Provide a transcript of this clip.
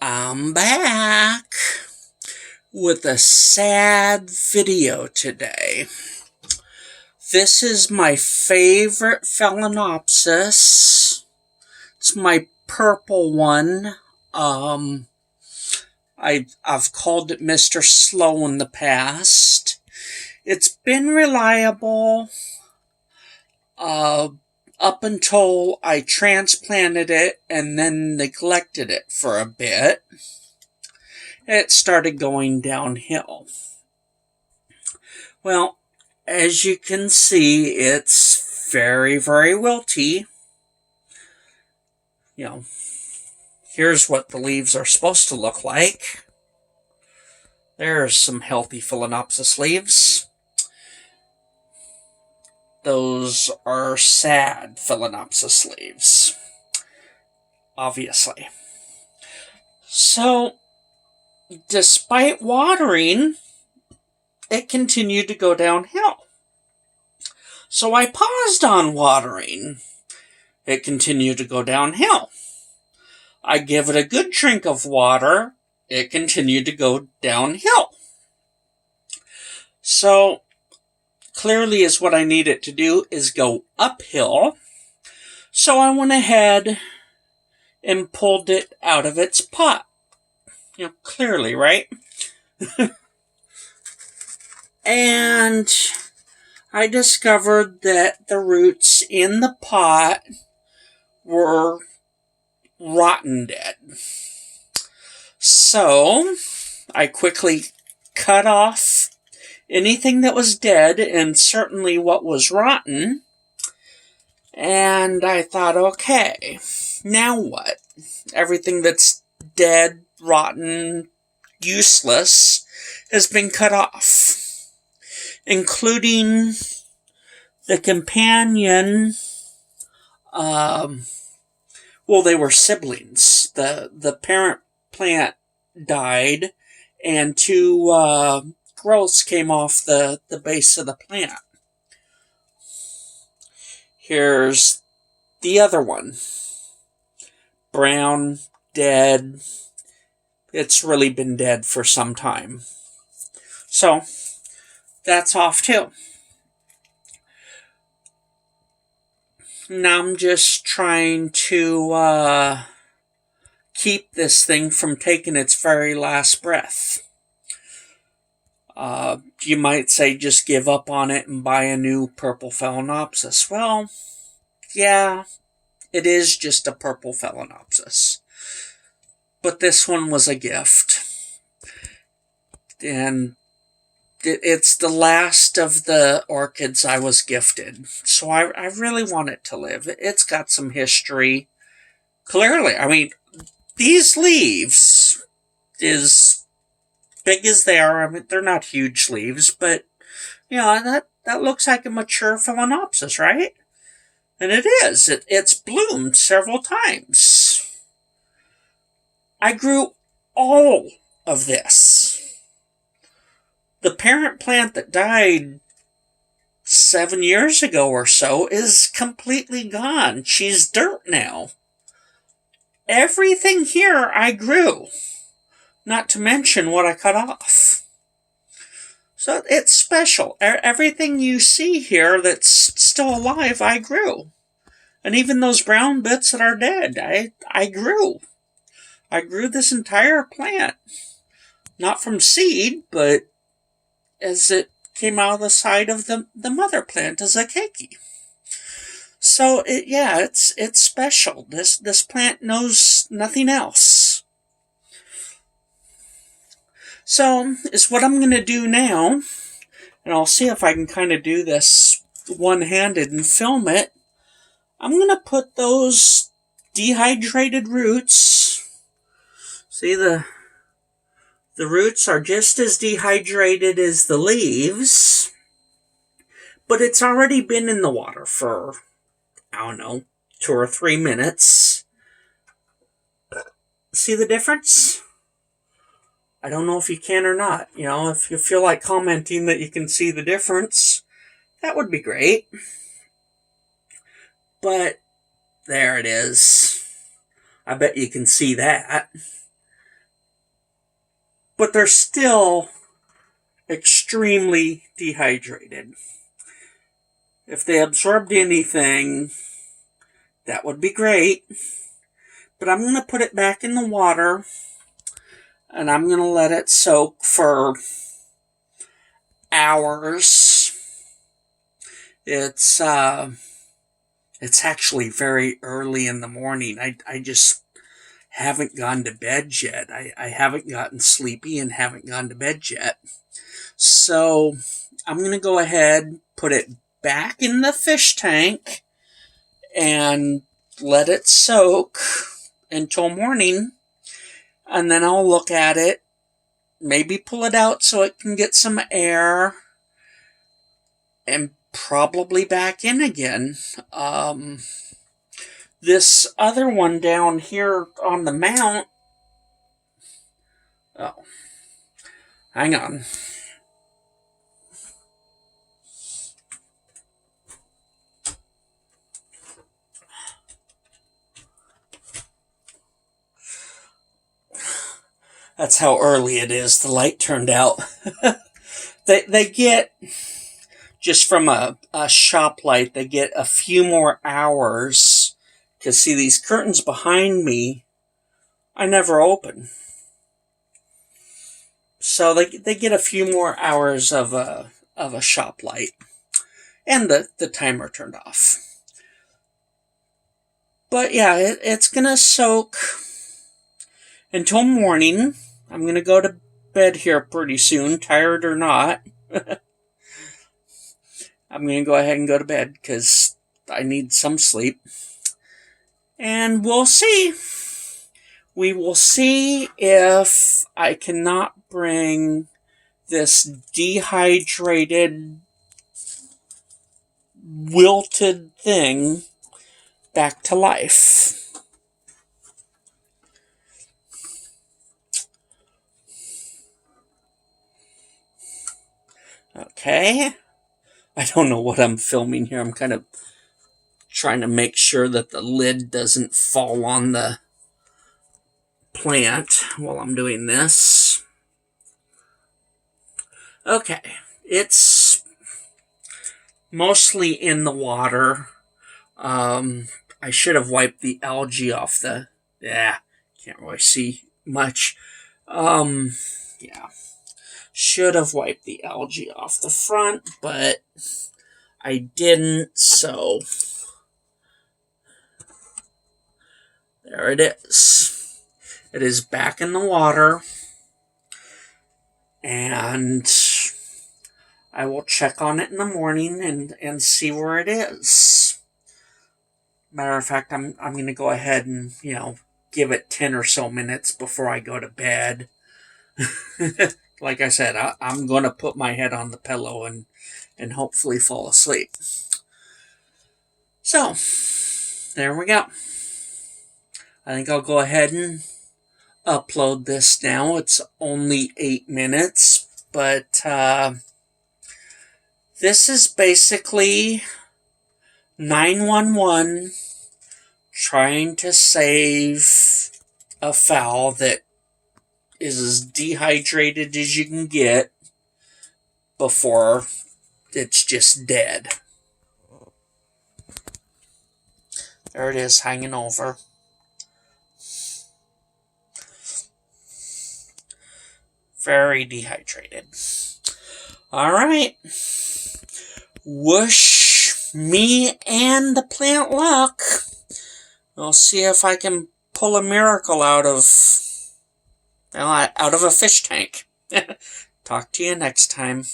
I'm back with a sad video today. This is my favorite Phalaenopsis. It's my purple one. I've called it Mr. Slow in the past. It's been reliable up until I transplanted it and then neglected it for a bit. It started going downhill. Well, as you can see, it's very, very wilty. Here's what the leaves are supposed to look like. There's some healthy Phalaenopsis leaves. Those are sad Phalaenopsis leaves, obviously. So, despite watering, it continued to go downhill. So I paused on watering. It continued to go downhill. I give it a good drink of water. It continued to go downhill. So clearly is what I need it to do is go uphill. So I went ahead and pulled it out of its pot. Clearly, right? And I discovered that the roots in the pot were rotten dead. So I quickly cut off anything that was dead and certainly what was rotten. And I thought, okay, now what? Everything that's dead, rotten, useless has been cut off, including the companion. They were siblings. The parent plant died, and two growths came off the base of the plant. Here's the other one. Brown, dead. It's really been dead for some time. So, that's off too. Now I'm just trying to keep this thing from taking its very last breath. You might say just give up on it and buy a new purple Phalaenopsis. Well, yeah, it is just a purple Phalaenopsis. But this one was a gift. And it's the last of the orchids I was gifted. So I really want it to live. It's got some history. Clearly, I mean, these leaves, as big as they are, I mean, they're not huge leaves, but, that looks like a mature Phalaenopsis, right? And it is. It's bloomed several times. I grew all of this. The parent plant that died 7 years ago or so is completely gone. She's dirt now. Everything here I grew, not to mention what I cut off. So it's special. Everything you see here that's still alive, I grew. And even those brown bits that are dead, I grew. I grew this entire plant. Not from seed, but as it came out of the side of the mother plant as a keiki. So, it's special. This plant knows nothing else. So, is what I'm going to do now, and I'll see if I can kind of do this one-handed and film it. I'm going to put those dehydrated roots, see the roots are just as dehydrated as the leaves, but it's already been in the water for, 2 or 3 minutes. See the difference? I don't know if you can or not. If you feel like commenting that you can see the difference, that would be great. But there it is. I bet you can see that. but they're still extremely dehydrated. If they absorbed anything, that would be great. But I'm going to put it back in the water, and I'm going to let it soak for hours. It's actually very early in the morning. I just haven't gone to bed yet. I haven't gotten sleepy and haven't gone to bed yet. So I'm going to go ahead, put it back in the fish tank, and let it soak until morning. And then I'll look at it, maybe pull it out so it can get some air, and probably back in again. This other one down here on the mount, oh, hang on. That's how early it is. The light turned out. They get, just from a shop light, they get a few more hours. Because, see, these curtains behind me, I never open. So they get a few more hours of a shop light. And the timer turned off. But yeah, it's going to soak until morning. I'm going to go to bed here pretty soon, tired or not. I'm going to go ahead and go to bed because I need some sleep. And we'll see. We will see if I cannot bring this dehydrated, wilted thing back to life. Okay. I don't know what I'm filming here. I'm kind of trying to make sure that the lid doesn't fall on the plant while I'm doing this. Okay. It's mostly in the water. I should have wiped the algae off the... Yeah, can't really see much. Yeah. Should have wiped the algae off the front, but I didn't, so there it is. It is back in the water, and I will check on it in the morning and see where it is. Matter of fact, I'm going to go ahead and, give it 10 or so minutes before I go to bed. Like I said, I'm going to put my head on the pillow and hopefully fall asleep. So, there we go. I think I'll go ahead and upload this now. It's only 8 minutes, but this is basically 911 trying to save a fowl that is as dehydrated as you can get before it's just dead. There it is, hanging over. Very dehydrated. Alright. Wish me and the plant luck. We'll see if I can pull a miracle out of a fish tank. Talk to you next time.